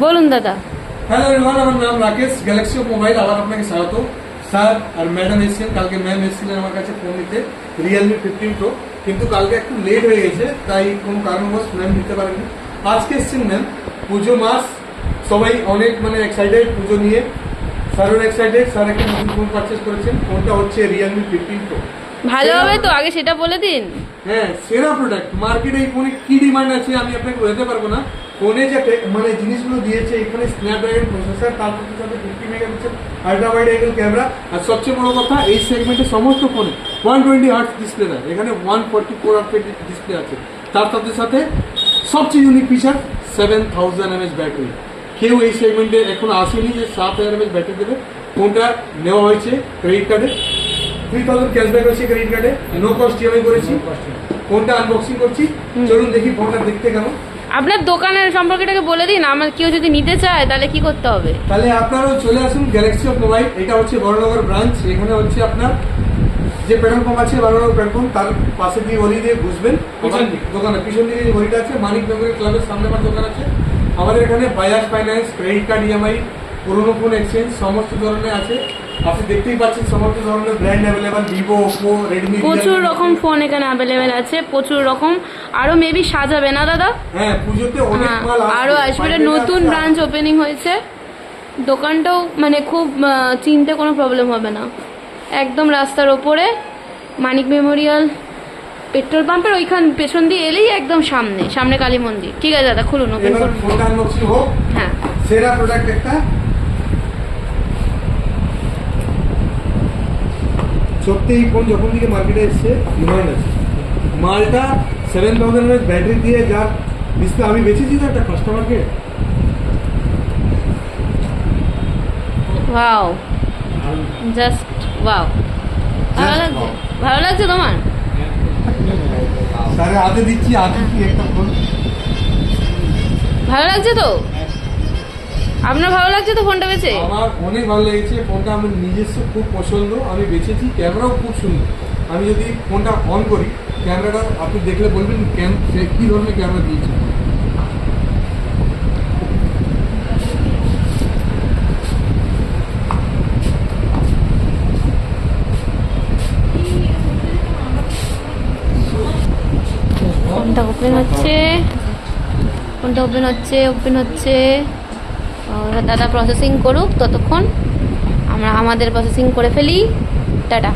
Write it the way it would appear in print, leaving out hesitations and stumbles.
বলুন দাদা। Hello everyone, আমার নাম রাকেশ, গ্যালাক্সি অফ মোবাইল। আবার আপনাকে স্বাগত। স্যার আর ম্যাডাম এসেছেন, কালকে ম্যাম এসেছিলেন আমার কাছে ফোন নিতে রিয়েলমি 15 প্রো, কিন্তু কালকে একটু লেট হয়ে গেছে, তাই কোনো কারণবশ ম্যাম দিতে পারেনি। আজকে এসেছেন ম্যাম, পুজো মাস, সবাই অনেক এক্সাইটেড পুজো নিয়ে। স্যারও এক্সাইটেড, স্যার একটা নতুন ফোন পারচেস করেছেন, ফোনটা হচ্ছে রিয়েলমি 15 প্রো। ভালো হবে তো, আগে সেটা বলে দিন। হ্যাঁ, সেরা প্রোডাক্ট মার্কেটে। এই ফোনে কি ডিমান্ড আছে আমি আপনাকে বলতে পারবো না। ফোনে যে জিনিসগুলো দিয়েছে, এখানে স্ন্যাপড্রাগন প্রসেসর, তার সাথে 50 megapixel ultra wide angle camera, আর সবচেয়ে বড় কথা এই সেগমেন্টে সমস্ত ফোনে 120 হার্টজ ডিসপ্লে না, এখানে 144 হার্টজ ডিসপ্লে আছে। তার সাথে সাথে সবচেয়ে ইউনিক ফিচার 7000 mAh ব্যাটারি। কেউ এই সেগমেন্টে এখন আসেনি যে 7000 mAh ব্যাটারি দেবে। ফোনটা নেওয়া হয়েছে ক্রেডিট কার্ডে, 3000 ক্যাশব্যাক হয়েছে ক্রেডিট কার্ডে, নো কস্ট ইএমআই করেছি। ফোনটা আনবক্সিং করছি, চলুন দেখি ফোনটা দেখতে কেমন। আপনার দোকানের সম্পর্কেটাকে বলে দিন, আমার কেউ যদি নিতে চায় তাহলে কি করতে হবে? তাহলে আপনারাও চলে আসুন গ্যালাক্সি অফ মোবাইল। এটা হচ্ছে বড়নগর ব্রাঞ্চ। এখানে হচ্ছে আপনার যে পেট্রোল পাম্প আছে বড়নগর পেট্রোল পাম্প, তার পাশে দিয়ে গলি দিয়ে ঘুষবেন, দোকানে পিছন দিকে যে গলিটা আছে মানিক মেমোরিয়াল ক্লাবের সামনে আমার দোকান আছে। আমাদের এখানে Bajaj finance, credit card EMI, পুরোনো ফোন এক্সচেঞ্জ সমস্ত ধরনের আছে। আপনি দেখতেই পাচ্ছেন সমস্ত ধরনের brand available, Vivo, Oppo, Redmi, প্রচুর রকম ফোন এখানে অ্যাভেলেবেল আছে, প্রচুর রকম। আরো মেবি সাজাবে না দাদা? হ্যাঁ, পুজোতে অনেক মাল আসবে, আরো আসবে। নতুন ব্রাঞ্চ ওপেনিং হয়েছে, দোকানটাও খুব চিনতে কোনো প্রবলেম হবে না। একদম রাস্তার ওপরে মানিক মেমোরিয়াল পেট্রোল পাম্পের ওইখান পেছন দিয়ে এলেই একদম সামনে কালী মন্দির। ঠিক আছে দাদা, খুলুন, ওপেন করুন। ফোনটা আনবক্সিং হোক। হ্যাঁ, সেরা প্রোডাক্ট একটা, সত্যি এই ফোন যখন থেকে মার্কেটে এসছে ডিমান্ড আছে। মালটা 7000 mAh ব্যাটারি দিয়ে যার ডিসপ্লে আমি বেচেছি তো একটা কাস্টমারকে। Wow, just wow. ভালো লাগছে তোমার? স্যার হাতে দিচ্ছি, হাতে কি একটা ফোন। ভালো লাগছে তো? আপনার ভালো লাগছে তো ফোনটা বেচে? আমার অনেক ভালো লেগেছে ফোনটা, আমার নিজস্ব খুব পছন্দ। আমি বেচেছি, ক্যামেরাও খুব সুন্দর। আমি যদি ফোনটা অন করি, ক্যামেরাটা আপনি দেখলে বলবেন কী ধরনের ক্যামেরা দিয়েছে। ফোনটা ওপেন হচ্ছে, ওপেন হচ্ছে। দাদা প্রসেসিং করুক, ততক্ষণ আমরা আমাদের প্রসেসিং করে ফেলি। টাটা।